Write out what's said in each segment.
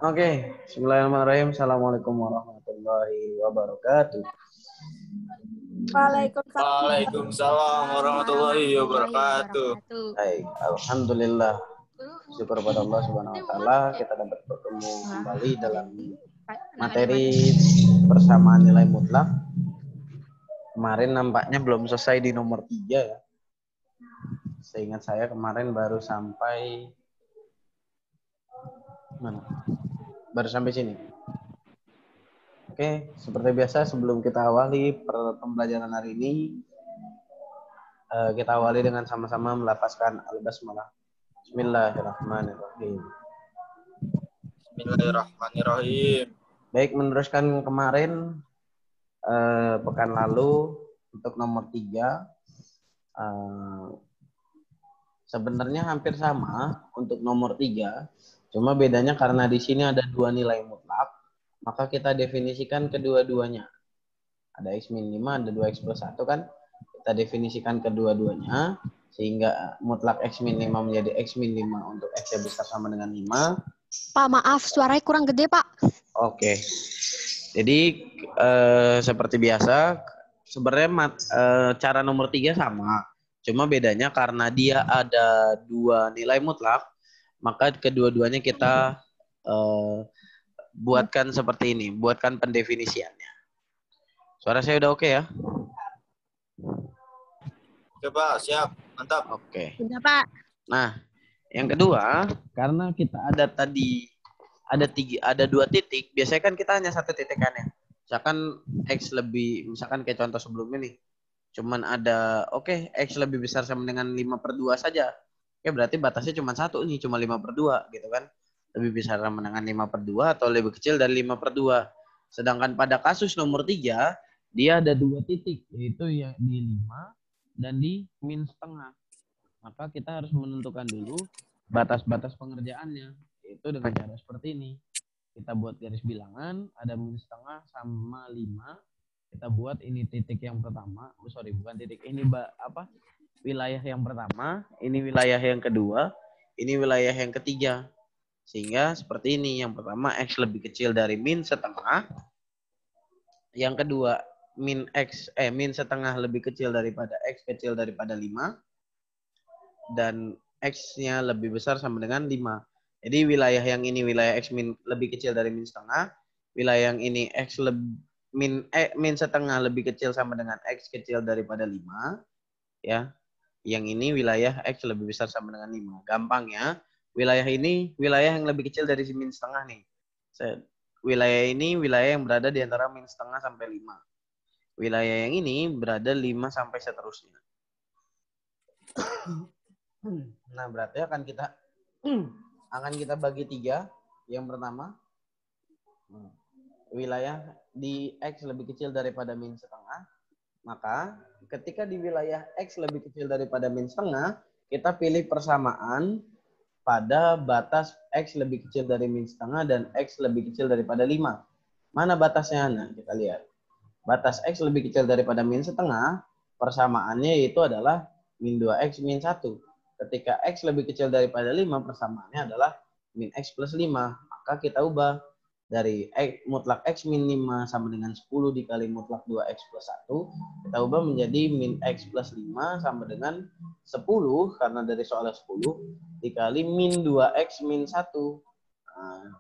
Oke, Bismillahirrahmanirrahim. Assalamualaikum warahmatullahi wabarakatuh. Waalaikumsalam Waalaikumsalam warahmatullahi wabarakatuh. Baik, alhamdulillah. Syukur pada Allah Subhanahu wa taala kita dapat bertemu kembali dalam materi persamaan nilai mutlak. Kemarin nampaknya belum selesai di nomor 3 ya. Seingat saya kemarin baru sampai mana? Baru sampai sini. Oke, seperti biasa sebelum kita awali pembelajaran hari ini, kita awali dengan sama-sama melafazkan al-basmalah. Bismillahirrahmanirrahim. Bismillahirrahmanirrahim. Baik, meneruskan kemarin pekan lalu untuk nomor 3 sebenarnya hampir sama untuk nomor 3, cuma bedanya karena di sini ada 2 nilai mutlak, maka kita definisikan kedua-duanya. Ada x min 5, ada 2x plus 1 kan. Kita definisikan kedua-duanya, sehingga mutlak x min 5 menjadi x min 5 untuk x yang besar sama dengan 5. Pak, maaf, suaranya kurang gede, Pak. Oke. Jadi, seperti biasa, sebenarnya cara nomor 3 sama. Cuma bedanya karena dia ada 2 nilai mutlak, maka kedua-duanya kita buatkan seperti ini, buatkan pendefinisiannya. Suara saya udah oke ya? Oke, Pak. Siap. Mantap. Oke. Sudah, Pak. Nah, yang kedua, karena kita ada tadi ada 2 titik, biasanya kan kita hanya 1 titik kan ya. Misalkan kayak contoh sebelumnya nih. Cuman ada, X lebih besar sama dengan 5/2 saja. Oke, berarti batasnya cuma 1 nih, cuma 5/2 gitu kan. Lebih besar sama dengan 5/2 atau lebih kecil dari 5/2. Sedangkan pada kasus nomor 3, dia ada 2 titik, yaitu yang di 5 dan di min setengah. Maka kita harus menentukan dulu batas-batas pengerjaannya, yaitu dengan cara seperti ini. Kita buat garis bilangan, ada min setengah sama 5. Kita buat ini titik yang pertama, bukan titik, ini wilayah yang pertama, ini wilayah yang kedua, ini wilayah yang ketiga. Sehingga seperti ini, yang pertama x lebih kecil dari min setengah, yang kedua min setengah lebih kecil daripada x kecil daripada 5, dan x-nya lebih besar sama dengan 5. Jadi wilayah yang ini wilayah x lebih kecil dari min setengah, wilayah yang ini x min setengah lebih kecil sama dengan x kecil daripada 5, ya. Yang ini wilayah x lebih besar sama dengan 5. Gampangnya, wilayah ini wilayah yang lebih kecil dari min setengah nih. Wilayah ini wilayah yang berada di antara min setengah sampai 5. Wilayah yang ini berada 5 sampai seterusnya. Nah, berarti akan kita bagi 3. Yang pertama, wilayah di X lebih kecil daripada min setengah. Maka ketika di wilayah X lebih kecil daripada min setengah, kita pilih persamaan pada batas X lebih kecil dari min setengah dan X lebih kecil daripada 5. Mana batasnya? Nah, kita lihat. Batas X lebih kecil daripada min setengah, persamaannya yaitu adalah min 2X min 1. Ketika X lebih kecil daripada 5, persamaannya adalah min X plus 5. Maka kita ubah dari mutlak X min 5 sama dengan 10 dikali mutlak 2X plus 1. Kita ubah menjadi min X plus 5 sama dengan 10, karena dari soalnya 10, dikali min 2X min 1. Nah,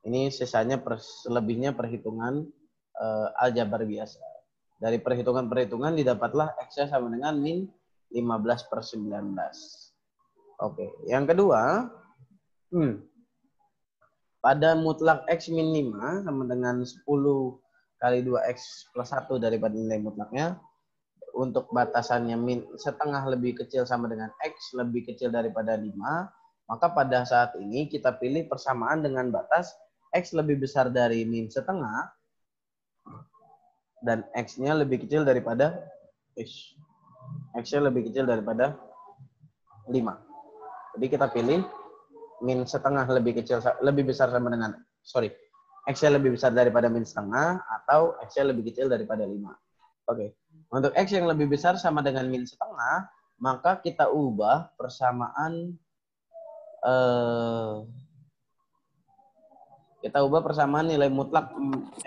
ini sisanya selebihnya perhitungan aljabar biasa. Dari perhitungan-perhitungan didapatlah X-nya sama dengan min 15/19. Oke, yang kedua, pada mutlak X min 5 sama dengan 10 kali 2X plus 1 daripada nilai mutlaknya, untuk batasannya min setengah lebih kecil sama dengan X lebih kecil daripada 5, maka pada saat ini kita pilih persamaan dengan batas X lebih besar dari min setengah dan X-nya lebih kecil daripada X-nya lebih kecil daripada 5. Jadi kita pilih min setengah lebih besar sama dengan X-nya lebih besar daripada min setengah atau X-nya lebih kecil daripada 5. Oke. Untuk X yang lebih besar sama dengan min setengah, maka kita ubah persamaan kita ubah persamaan nilai mutlak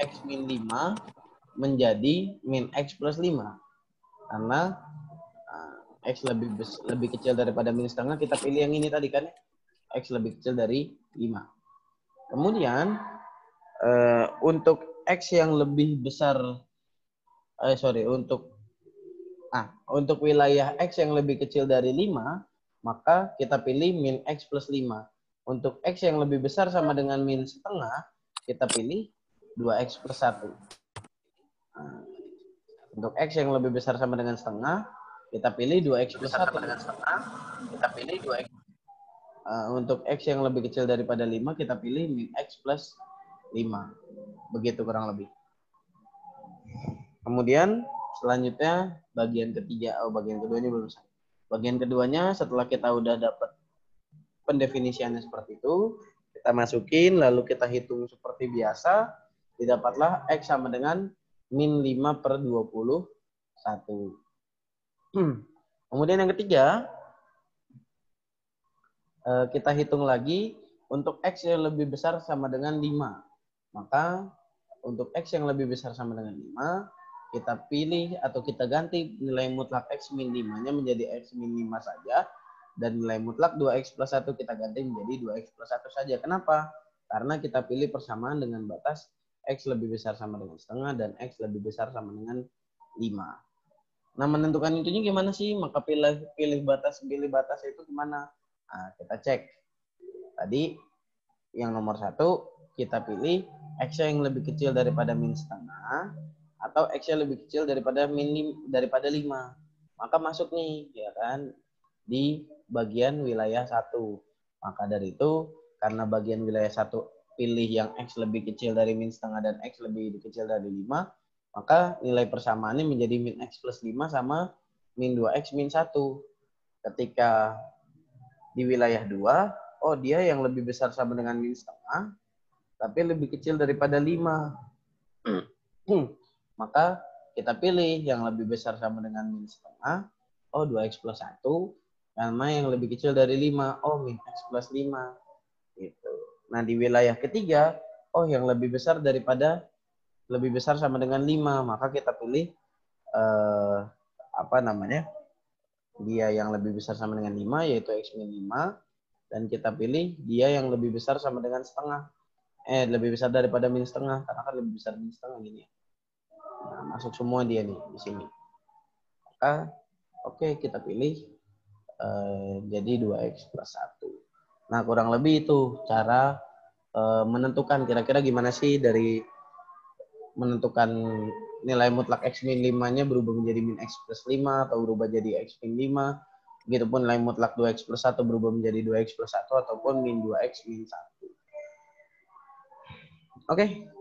X min 5 menjadi min X plus 5. Karena X lebih kecil daripada min setengah, kita pilih yang ini tadi kan, X lebih kecil dari 5. Kemudian, untuk X yang lebih besar, untuk wilayah X yang lebih kecil dari 5, maka kita pilih min X plus 5. Untuk X yang lebih besar sama dengan min setengah, kita pilih 2X plus 1. Untuk X yang lebih besar sama dengan setengah, kita pilih 2X plus 1. Kita pilih 2X. Untuk X yang lebih kecil daripada 5, kita pilih min X plus 5. Begitu kurang lebih. Kemudian selanjutnya bagian ketiga, bagian keduanya belum selesai. Bagian keduanya setelah kita udah dapat pendefinisiannya seperti itu, kita masukin lalu kita hitung seperti biasa, didapatlah X sama dengan min 5 per 21. Kemudian yang ketiga, kita hitung lagi untuk X yang lebih besar sama dengan 5. Maka untuk X yang lebih besar sama dengan 5, kita pilih atau kita ganti nilai mutlak X min 5-nya menjadi X min 5 saja. Dan nilai mutlak 2X plus 1 kita ganti menjadi 2X plus 1 saja. Kenapa? Karena kita pilih persamaan dengan batas X lebih besar sama dengan setengah dan X lebih besar sama dengan 5. Nah, menentukan itunya gimana sih? Maka pilih batas itu gimana? Nah, kita cek. Tadi yang nomor 1, kita pilih X yang lebih kecil daripada min setengah atau X yang lebih kecil daripada 5. Maka masuk nih, ya kan, di bagian wilayah 1. Maka dari itu, karena bagian wilayah 1 pilih yang X lebih kecil dari min setengah dan X lebih kecil dari 5, maka nilai persamaannya menjadi min X plus 5 sama min 2X min 1. Ketika di wilayah 2, dia yang lebih besar sama dengan min setengah, tapi lebih kecil daripada 5. Maka kita pilih yang lebih besar sama dengan min setengah, 2X plus 1, karena yang lebih kecil dari 5, min X plus 5. Gitu. Nah, di wilayah ketiga, yang lebih besar sama dengan 5, maka kita pilih dia yang lebih besar sama dengan 5, yaitu X min 5, dan kita pilih dia yang lebih besar sama dengan setengah. Lebih besar daripada min setengah, karena kan lebih besar min setengah gini. Nah, masuk semua dia nih di sini. Maka kita pilih jadi 2X plus 1. Nah, kurang lebih itu cara menentukan kira-kira gimana sih dari menentukan nilai mutlak X min 5-nya berubah menjadi min X plus 5 atau berubah jadi X min 5. Begitupun nilai mutlak 2X plus 1 berubah menjadi 2X plus 1 ataupun min 2X min 1. Oke.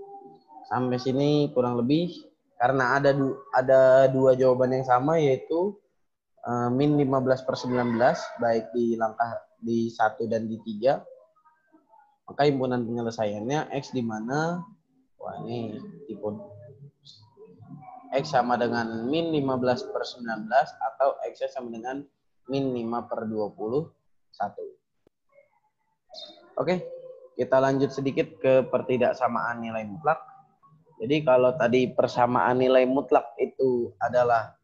Sampai sini kurang lebih. Karena ada dua jawaban yang sama, yaitu min 15 per 19, baik di langkah di 1 dan di 3. Maka himpunan penyelesaiannya X di mana, ini tipe X sama dengan min 15 per 19 atau X sama dengan min 5 per 21. Oke, kita lanjut sedikit ke pertidaksamaan nilai mutlak. Jadi kalau tadi persamaan nilai mutlak itu adalah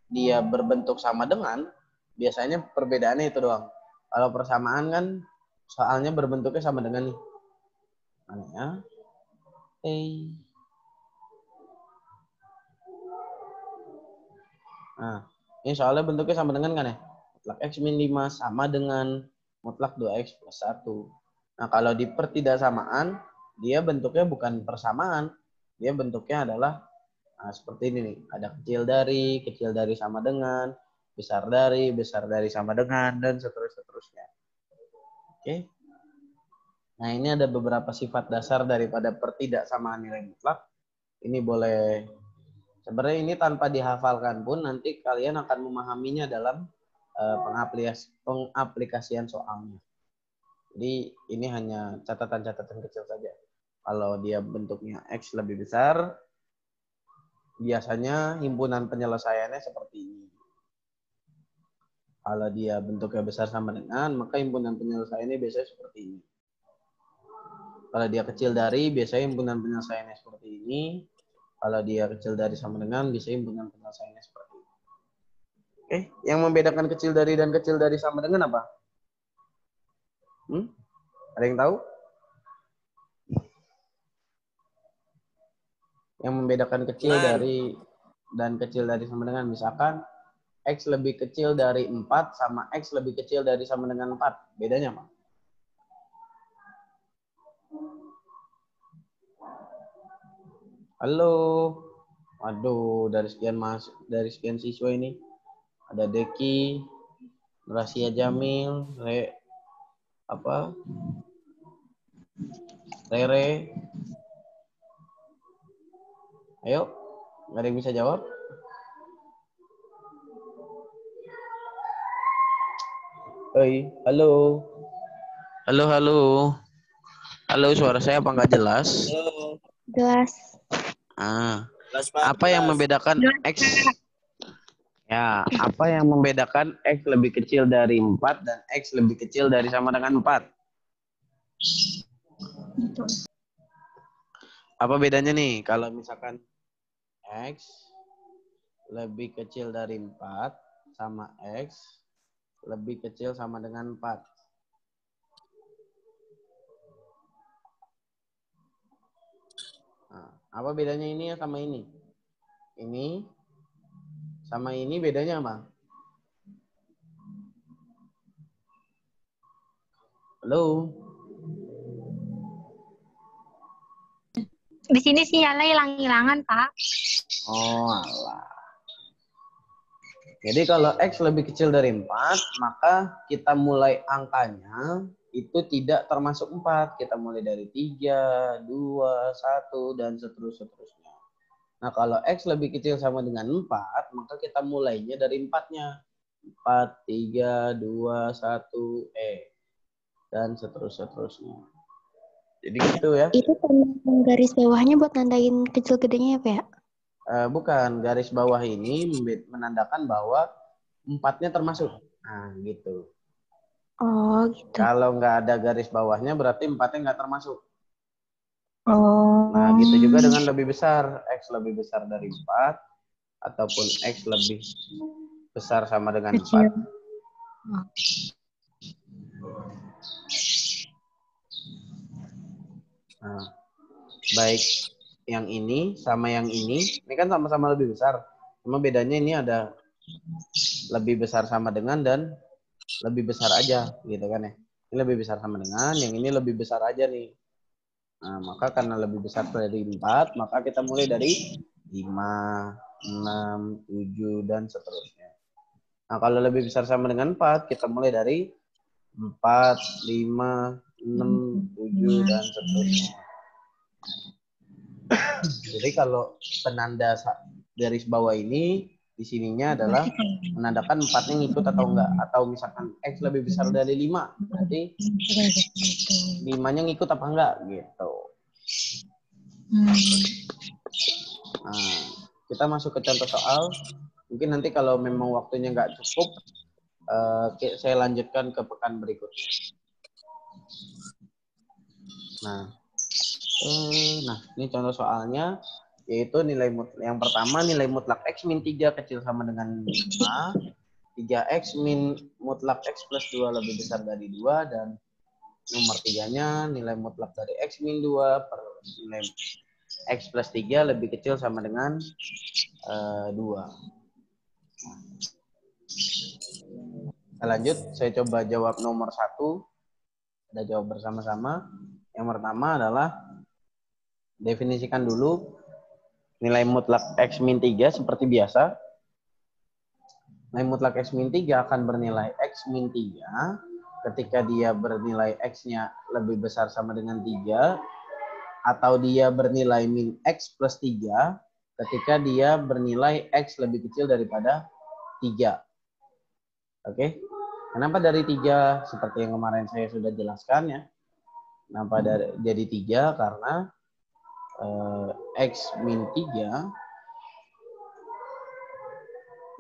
dia berbentuk sama dengan, biasanya perbedaannya itu doang. Kalau persamaan kan soalnya berbentuknya sama dengan nih. Mana ya? Nah, ini soalnya bentuknya sama dengan kan ya? Mutlak X min 5 sama dengan mutlak 2X plus 1. Nah, kalau di pertidaksamaan, dia bentuknya bukan persamaan. Dia bentuknya adalah seperti ini nih. Ada kecil dari sama dengan, besar dari sama dengan, dan seterusnya. Oke. Nah, ini ada beberapa sifat dasar daripada pertidaksamaan nilai mutlak. Ini boleh, sebenarnya ini tanpa dihafalkan pun nanti kalian akan memahaminya dalam pengaplikasian soalnya. Jadi ini hanya catatan-catatan kecil saja. Kalau dia bentuknya X lebih besar, biasanya himpunan penyelesaiannya seperti ini. Kalau dia bentuknya besar sama dengan, maka himpunan penyelesaiannya biasanya seperti ini. Kalau dia kecil dari, biasanya himpunan penyelesaiannya seperti ini. Kalau dia kecil dari sama dengan, biasanya himpunan penyelesaiannya seperti ini. Oke, yang membedakan kecil dari dan kecil dari sama dengan apa? Ada yang tahu? Yang membedakan kecil dari dan kecil dari sama dengan, misalkan X lebih kecil dari 4 sama X lebih kecil dari sama dengan 4. Bedanya apa? Halo. Waduh, dari sekian siswa ini ada Deki, Rasia Jamil, Rere. Ayo, nggak ada yang bisa jawab? Hei, halo. Halo. Halo, suara saya apa nggak jelas? Halo. Jelas. Apa yang membedakan X? Ya, apa yang membedakan X lebih kecil dari 4 dan X lebih kecil dari sama dengan 4? Apa bedanya nih kalau misalkan X lebih kecil dari 4 sama X lebih kecil sama dengan 4? Nah, apa bedanya ini sama ini? Ini sama ini bedanya apa? Halo? Di sini sinyalnya hilang-hilangan, Pak. Oh, alah. Jadi kalau X lebih kecil dari 4, maka kita mulai angkanya itu tidak termasuk 4. Kita mulai dari 3, 2, 1, dan seterusnya. Nah, kalau X lebih kecil sama dengan 4, maka kita mulainya dari 4-nya. 4, 3, 2, 1, dan seterusnya. Jadi gitu ya. Itu garis bawahnya buat nandain kecil gedenya ya, Pak ya? Bukan, garis bawah ini menandakan bahwa 4-nya termasuk. Nah, gitu. Oh, gitu. Kalau nggak ada garis bawahnya berarti 4-nya nggak termasuk. Oh. Nah, gitu juga dengan lebih besar. X lebih besar dari 4 ataupun X lebih besar sama dengan Kecil. 4. Nah, baik yang ini sama yang ini kan sama-sama lebih besar. Cuma bedanya ini ada lebih besar sama dengan dan lebih besar aja gitu kan ya. Ini lebih besar sama dengan, yang ini lebih besar aja nih. Nah, maka karena lebih besar dari 4, maka kita mulai dari 5, 6, 7, dan seterusnya. Nah, kalau lebih besar sama dengan 4, kita mulai dari 4, 5, 6, 7, dan seterusnya. Jadi kalau penanda garis bawah ini, di sininya adalah menandakan 4-nya ngikut atau enggak. Atau misalkan X lebih besar dari 5, berarti 5-nya ngikut apa enggak gitu. Nah, kita masuk ke contoh soal. Mungkin nanti kalau memang waktunya nggak cukup, saya lanjutkan ke pekan berikutnya. Nah, ini contoh soalnya, yaitu yang pertama nilai mutlak X min 3 kecil sama dengan 5, 3X min mutlak X plus 2 lebih besar dari 2, dan nomor 3-nya nilai mutlak dari X min 2 per nilai X plus 3 lebih kecil sama dengan 2. Kita lanjut, saya coba jawab nomor 1. Kita jawab bersama-sama. Yang pertama adalah definisikan dulu nilai mutlak X min 3 seperti biasa. Nilai mutlak X min 3 akan bernilai X min 3 ketika dia bernilai X-nya lebih besar sama dengan 3, atau dia bernilai min X plus 3 ketika dia bernilai X lebih kecil daripada 3. Oke? Kenapa dari 3? Seperti yang kemarin saya sudah jelaskan ya. Kenapa jadi 3? Karena X min 3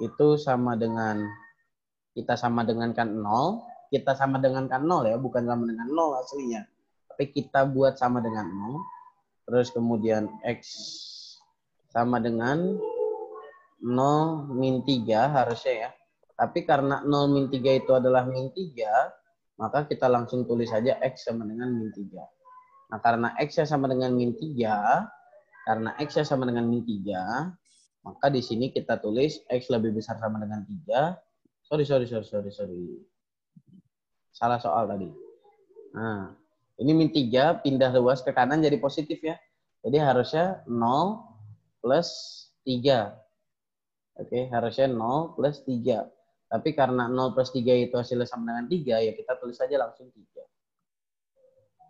itu sama dengan, kita sama dengankan 0. Kita sama dengankan 0 ya, bukan sama dengan 0 aslinya. Tapi kita buat sama dengan 0. Terus kemudian X sama dengan 0 min 3 harusnya ya. Tapi karena 0 min 3 itu adalah min 3, maka kita langsung tulis saja X sama dengan min 3. Nah, karena X-nya sama dengan min 3, maka di sini kita tulis X lebih besar sama dengan 3. Sorry. Salah soal tadi. Nah, ini min 3 pindah luas ke kanan jadi positif ya. Jadi harusnya 0 plus 3. Oke, harusnya 0 plus 3. Tapi karena 0 plus 3 itu hasilnya sama dengan 3, ya kita tulis saja langsung 3.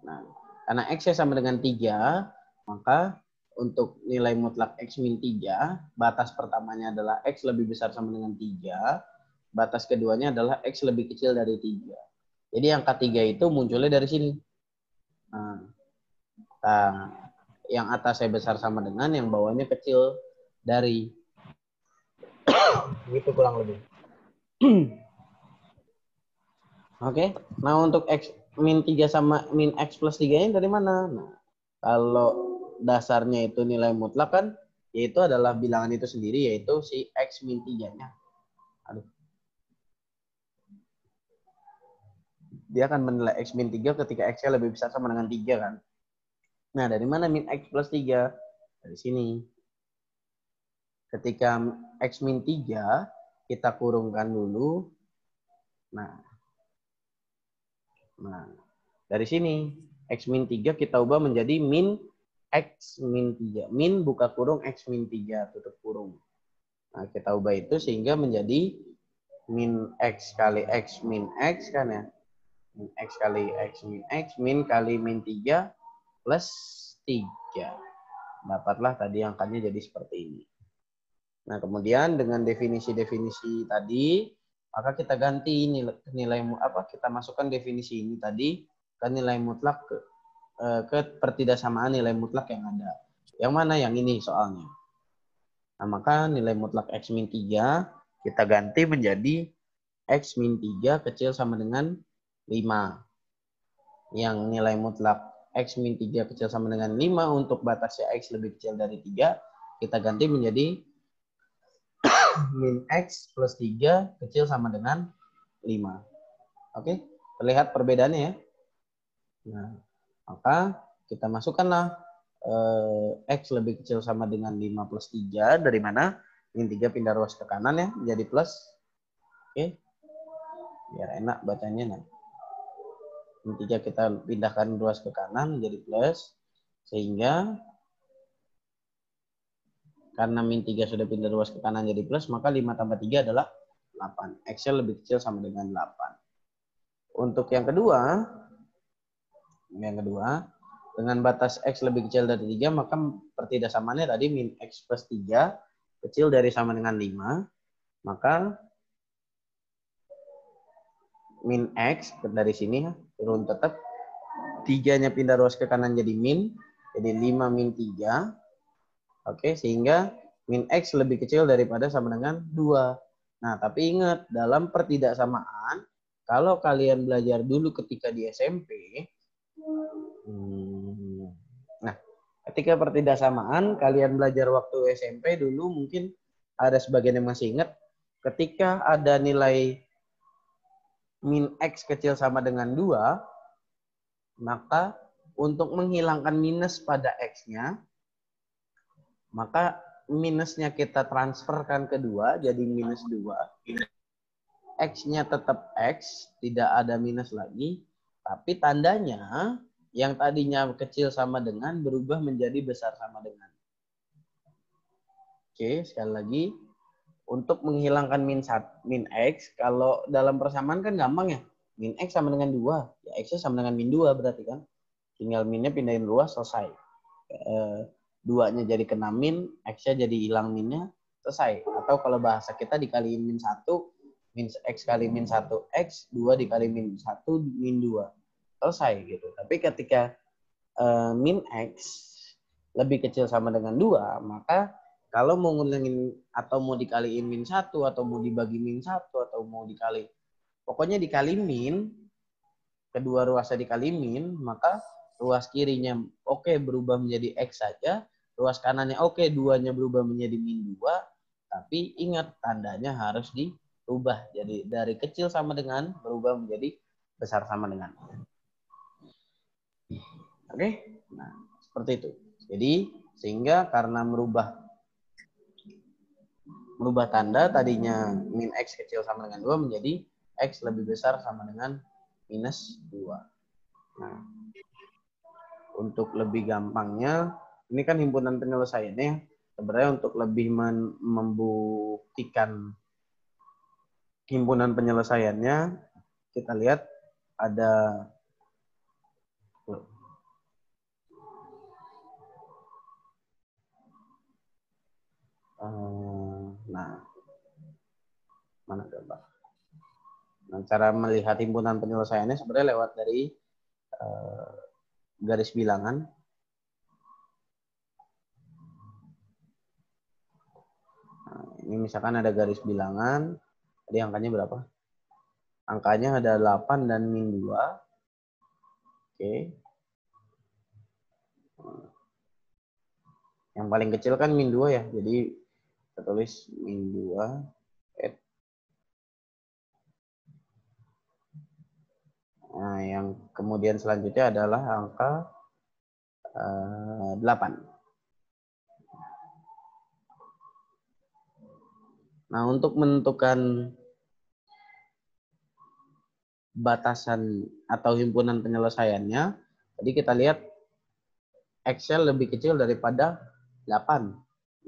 Nah, karena X-nya sama dengan 3, maka untuk nilai mutlak X min 3, batas pertamanya adalah X lebih besar sama dengan 3, batas keduanya adalah X lebih kecil dari 3. Jadi angka 3 itu munculnya dari sini. Nah, yang atasnya besar sama dengan, yang bawahnya kecil dari. Gitu kurang lebih. Oke, nah untuk X min 3 sama min X plus 3 ini dari mana? Nah, kalau dasarnya itu nilai mutlak kan, yaitu adalah bilangan itu sendiri, yaitu si X min 3-nya. Aduh. Dia akan menilai X min 3 ketika X-nya lebih besar sama dengan 3 kan. Nah, dari mana min X plus 3? Dari sini. Ketika X min 3, kita kurungkan dulu. Nah, dari sini X min 3 kita ubah menjadi min X min 3. Min buka kurung X min 3 tutup kurung. Nah, kita ubah itu sehingga menjadi min X kali X min X kan ya. Min X kali X min X, min kali min 3 plus 3. Dapatlah tadi angkanya jadi seperti ini. Nah, kemudian dengan definisi-definisi tadi, maka kita ganti nilai kita masukkan definisi ini tadi ke nilai mutlak ke pertidaksamaan nilai mutlak yang ada. Yang mana? Yang ini soalnya. Nah, maka nilai mutlak X min 3 kita ganti menjadi X min 3 kecil sama dengan 5. Yang nilai mutlak X min 3 kecil sama dengan 5 untuk batasnya X lebih kecil dari 3, kita ganti menjadi min X plus 3 kecil sama dengan 5. Oke, terlihat perbedaannya ya. Nah, maka kita masukkanlah X lebih kecil sama dengan 5 plus 3. Dari mana? Min 3 pindah ruas ke kanan ya, menjadi plus. Oke, biar enak bacanya. Nah, min 3 kita pindahkan ruas ke kanan menjadi plus. Sehingga karena min 3 sudah pindah ruas ke kanan jadi plus, maka 5 tambah 3 adalah 8. X-nya lebih kecil sama dengan 8. Untuk yang kedua, dengan batas X lebih kecil dari 3, maka pertidaksamaannya tadi min X plus 3 kecil dari sama dengan 5, maka min X dari sini turun tetap, 3-nya pindah ruas ke kanan jadi min, jadi 5 min 3. Oke, sehingga min X lebih kecil daripada sama dengan 2. Nah, tapi ingat, dalam pertidaksamaan, kalau kalian belajar dulu ketika di SMP, nah, ketika pertidaksamaan, kalian belajar waktu SMP dulu, mungkin ada sebagian yang masih ingat, ketika ada nilai min X kecil sama dengan 2, maka untuk menghilangkan minus pada X-nya, maka minusnya kita transferkan ke 2, jadi minus 2. X-nya tetap X, tidak ada minus lagi. Tapi tandanya, yang tadinya kecil sama dengan, berubah menjadi besar sama dengan. Oke, sekali lagi. Untuk menghilangkan min X, kalau dalam persamaan kan gampang ya. Min X sama dengan 2. Ya, X-nya sama dengan min 2 berarti kan. Tinggal minnya pindahin ruas, selesai. 2-nya jadi kena min, X-nya jadi hilang minnya, selesai. Atau kalau bahasa kita dikaliin min 1, min X kali min 1 X, 2 dikali min 1, min 2. Selesai gitu. Tapi ketika min X lebih kecil sama dengan 2, maka kalau mau ngulangin atau mau dikaliin min 1, atau mau dibagi min 1, atau mau dikali, pokoknya dikali min, kedua ruasnya dikali min, maka ruas kirinya oke berubah menjadi X saja, ruas kanannya oke 2-nya berubah menjadi min 2, tapi ingat tandanya harus dirubah. Jadi dari kecil sama dengan berubah menjadi besar sama dengan. Oke, nah seperti itu. Jadi sehingga karena merubah tanda tadinya min X kecil sama dengan 2 menjadi X lebih besar sama dengan minus 2. Nah, untuk lebih gampangnya, ini kan himpunan penyelesaiannya. Sebenarnya untuk lebih membuktikan himpunan penyelesaiannya, kita lihat ada nah, mana coba? Nah, cara melihat himpunan penyelesaiannya sebenarnya lewat dari garis bilangan. Nah, ini misalkan ada garis bilangan, tadi angkanya berapa? Angkanya ada 8 dan min 2. Oke. Yang paling kecil kan min 2 ya, jadi kita tulis min 2. Nah, yang kemudian selanjutnya adalah angka 8. Nah, untuk menentukan batasan atau himpunan penyelesaiannya, tadi kita lihat Excel lebih kecil daripada 8.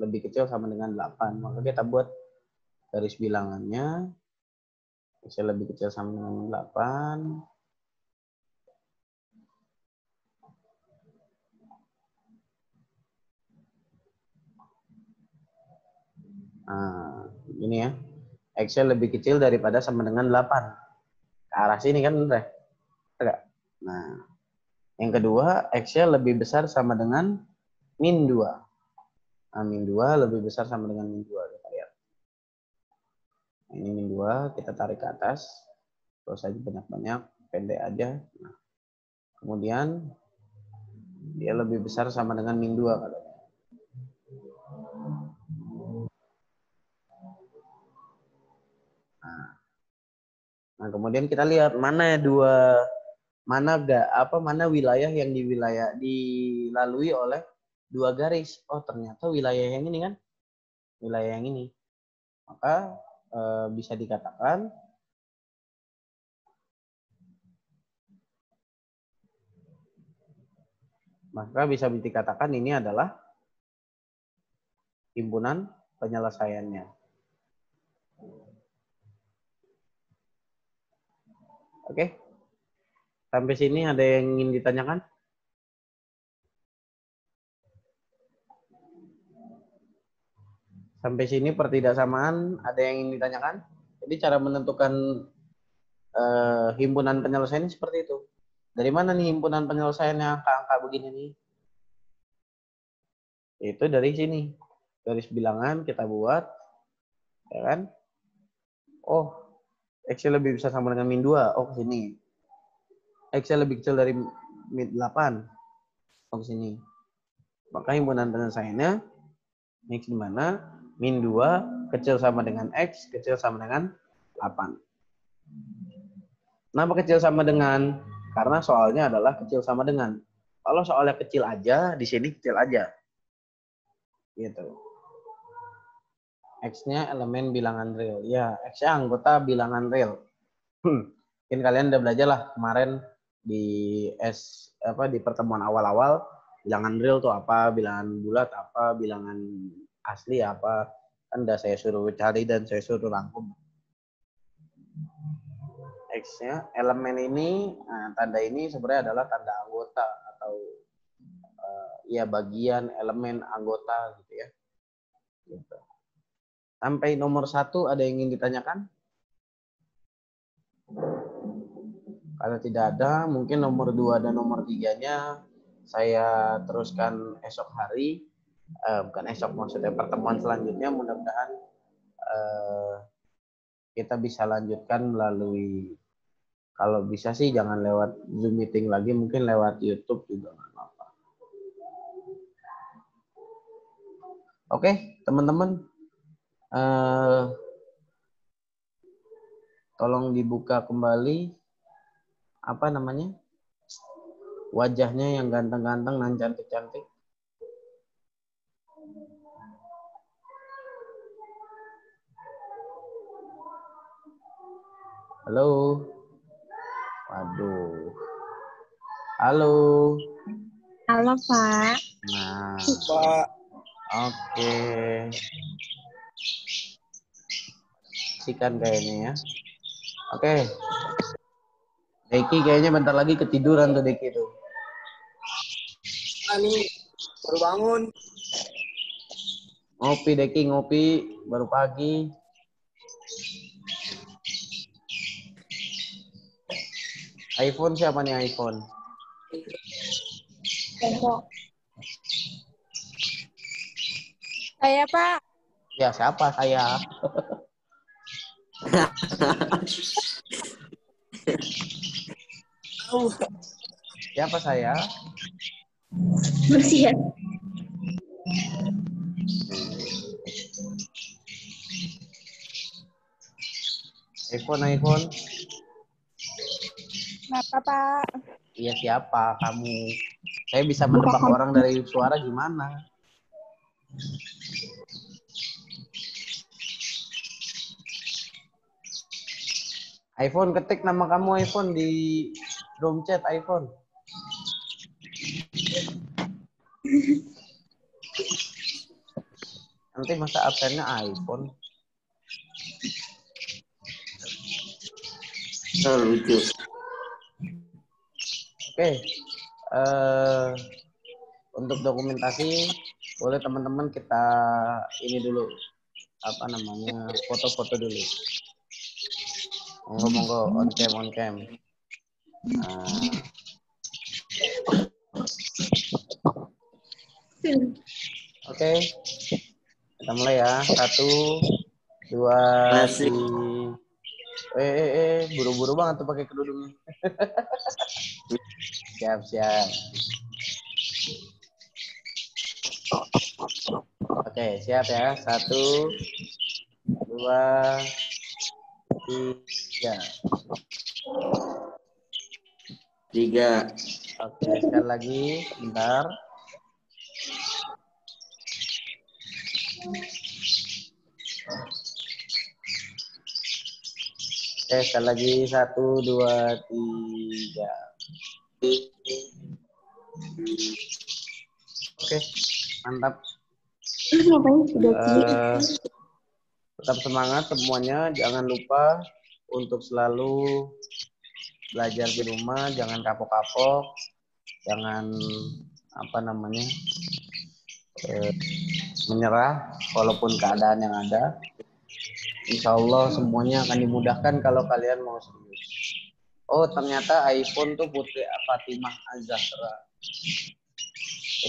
Lebih kecil sama dengan 8. Maka kita buat garis bilangannya. Excel lebih kecil sama dengan 8. Nah, ini ya. Excel lebih kecil daripada sama dengan 8. Ke arah sini kan udah. Nah, yang kedua, Excel lebih besar sama dengan min 2. Nah, min 2 lebih besar sama dengan min 2. Kita lihat. Nah, ini min 2, kita tarik ke atas. Terus aja banyak-banyak, pendek aja. Nah, kemudian, dia lebih besar sama dengan min 2 katanya. Nah, kemudian kita lihat mana wilayah yang dilalui oleh 2 garis. Oh, ternyata wilayah yang ini kan. Wilayah yang ini. Maka bisa dikatakan ini adalah himpunan penyelesaiannya. Oke. Sampai sini ada yang ingin ditanyakan? Sampai sini pertidaksamaan ada yang ingin ditanyakan? Jadi cara menentukan himpunan penyelesaian seperti itu. Dari mana nih himpunan penyelesaiannya angka-angka begini nih? Itu dari sini. Garis bilangan kita buat. Ya kan? Oh, Excel lebih bisa sama dengan min 2. Oh, ke sini. Excel lebih kecil dari min 8. Oh, ke sini. Maka himpunan penyelesaiannya X di mana? Min 2 kecil sama dengan X, kecil sama dengan 8. Kenapa kecil sama dengan? Karena soalnya adalah kecil sama dengan. Kalau soalnya kecil aja, di sini kecil aja. Gitu. X-nya elemen bilangan real. Ya, X-nya anggota bilangan real. Mungkin kalian udah belajar lah kemarin di di pertemuan awal-awal bilangan real tuh apa, bilangan bulat apa, bilangan asli apa. Kan udah saya suruh cari dan saya suruh rangkum. X-nya elemen ini, nah, tanda ini sebenarnya adalah tanda anggota atau bagian elemen anggota gitu ya. Gitu. Sampai nomor 1 ada yang ingin ditanyakan? Kalau tidak ada, mungkin nomor 2 dan nomor 3-nya saya teruskan esok hari. Bukan esok, maksudnya pertemuan selanjutnya. Mudah-mudahan kita bisa lanjutkan melalui Kalau bisa sih jangan lewat Zoom meeting lagi, mungkin lewat YouTube juga nggak apa-apa. Oke, teman-teman, tolong dibuka kembali apa namanya wajahnya yang ganteng-ganteng dan cantik-cantik. Halo. Waduh. Halo. Halo, Pak. Nah, Pak. oke. Sikan kayaknya ya. Oke. Deki kayaknya bentar lagi ketiduran tuh Deki tuh. Nih, baru bangun. Ngopi Deki, ngopi baru pagi. iPhone siapa nih iPhone? Saya, Pak. Ya siapa saya? Siapa saya? Masih ya? iPhone. Kenapa, Pak? Iya siapa kamu? Saya bisa menebak orang dari suara gimana? iPhone, ketik nama kamu iPhone di room chat iPhone. Nanti masa absennya iPhone. Lucu. Oke. Untuk dokumentasi boleh teman-teman kita ini dulu apa namanya foto-foto dulu. Monggo on cam. Nah. Oke. Kita mulai ya. 1, 2, 3. Buru-buru banget tuh pakai kerudungnya. Siap. Oke, siap ya. 1, 2, 3. Oke, sekali lagi. Bentar. Oke, sekali lagi. 1, 2, 3. Oke, mantap. Tetap semangat semuanya. Jangan lupa untuk selalu belajar di rumah. Jangan kapok-kapok. Jangan apa namanya menyerah walaupun keadaan yang ada. Insya Allah semuanya akan dimudahkan kalau kalian mau serius. Oh, ternyata iPhone tuh Putri Fatimah Az-Zahra.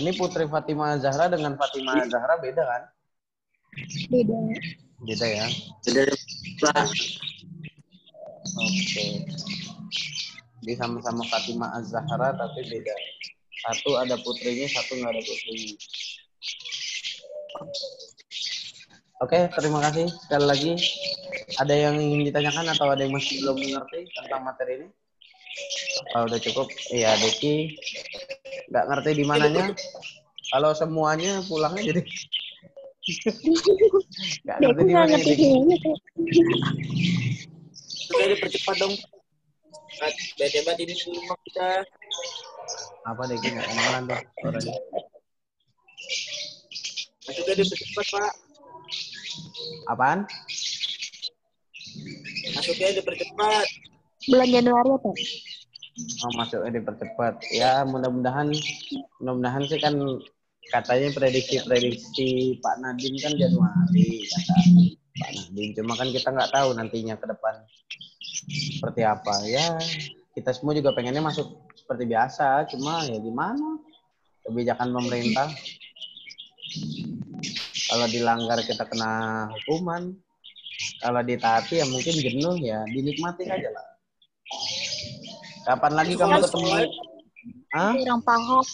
Ini Putri Fatimah Az-Zahra dengan Fatimah Az-Zahra beda kan? Beda ya? Beda. Oke. Jadi sama-sama Fatimah Az-Zahra tapi beda. Satu ada putrinya, satu nggak ada putrinya. Oke, terima kasih sekali lagi. Ada yang ingin ditanyakan atau ada yang masih belum mengerti tentang materi ini? Udah cukup? Iya, Deki nggak ngerti di mananya. Kalau semuanya pulangnya jadi nggak ngerti di mana Deki. Sudah dipercepat dong. Debat ini rumah kita. Apa Deki nggak kedengeran tuh suaranya? Sudah dipercepat, Pak. Apaan? Masuknya dipercepat. Bulan Januari ya, Pak? Oh, masuknya dipercepat. Ya, mudah-mudahan sih kan katanya prediksi Pak Nadiem kan Januari kata Pak Nadiem. Cuma kan kita nggak tahu nantinya ke depan seperti apa. Ya, kita semua juga pengennya masuk seperti biasa. Cuma ya gimana? Kebijakan pemerintah. Kalau dilanggar kita kena hukuman. Kalau ditaati ya mungkin jenuh ya dinikmati aja lah. Kapan lagi Itu kamu kalau ketemu? sekolah Hah? Kurang paham.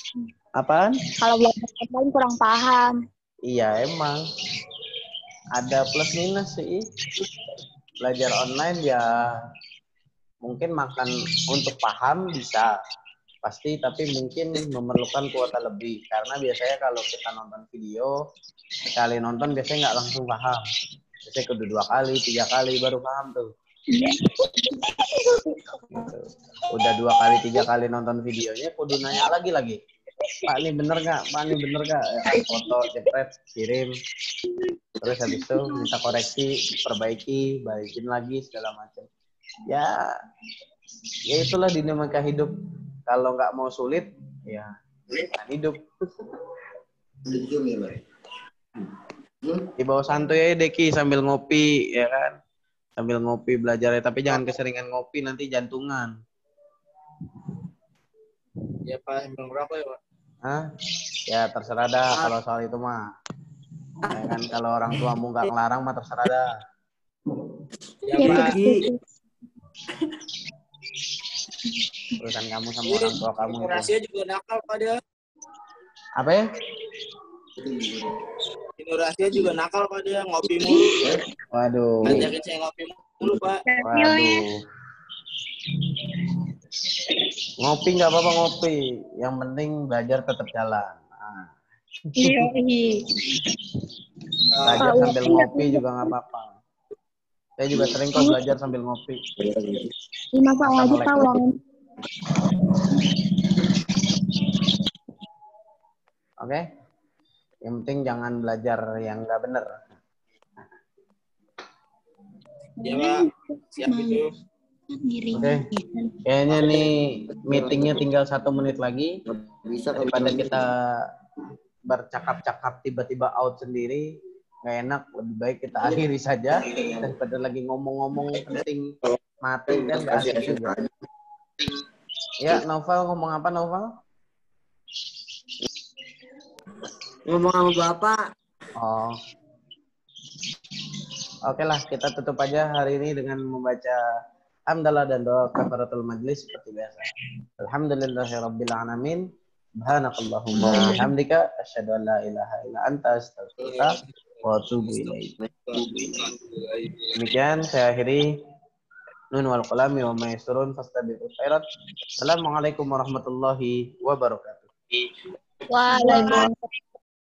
Apaan? Kalau belajar online kurang paham. Iya, emang ada plus minus sih. Belajar online ya mungkin makan untuk paham bisa pasti, tapi mungkin memerlukan kuota lebih karena biasanya kalau kita nonton video sekali nonton biasanya nggak langsung paham, biasanya kudu 2 kali 3 kali baru paham tuh gitu. Udah 2 kali 3 kali nonton videonya kudu nanya lagi Pak ini bener nggak, Pak ini bener nggak, ya kan foto jepret kirim, terus habis itu minta koreksi, perbaiki, balikin lagi segala macam. Ya itulah dinamika hidup. Kalau nggak mau sulit, ya jangan hidup. Di bawah santuy aja Deki sambil ngopi, ya kan? Sambil ngopi belajar, tapi jangan keseringan ngopi nanti jantungan. ya Pak, sambil ngerokok ya Pak. Hah? Ya terserah dah kalau soal itu mah. Ya kan kalau orang tuamu nggak ngelarang mah terserah dah. Ya Ya, Pak. Urusan kamu sama orang tua kamu itu. Rahasia juga nakal Pak dia. Apa ya? Rahasia juga nakal Pak dia, ngopi mulu. Waduh. Ngajakin saya ngopi mulu Pak. Waduh. Ngopi nggak apa-apa ngopi. Yang penting belajar tetap jalan. Nah. Iya. Belajar sambil ngopi juga nggak apa-apa. Saya juga sering kok belajar sambil ngopi. Ini Pak lagi Pak ulangan. Oke. Yang penting jangan belajar yang nggak bener. Ya Pak, siap itu. Oke. Kayaknya nih meetingnya tinggal 1 menit lagi. Daripada kita bercakap-cakap tiba-tiba out sendiri, nggak enak, lebih baik kita akhiri saja daripada lagi ngomong-ngomong penting mati kan nggak asik juga. Ya, Novel ngomong apa Novel? Ngomong sama Bapak. Oh. Oke lah, kita tutup aja hari ini dengan membaca hamdalah dan doa kafaratul majlis seperti biasa. Alhamdulillahirabbil alamin. Subhanakallahumma wa bihamdika asyhadu an la ilaha illa anta astaghfiruka wa atubu ilaik. Demikian saya akhiri. Nun wal qalami wa ma yasrun fastabiqul khairat. Assalamualaikum warahmatullahi wabarakatuh. Waalaikumsalam.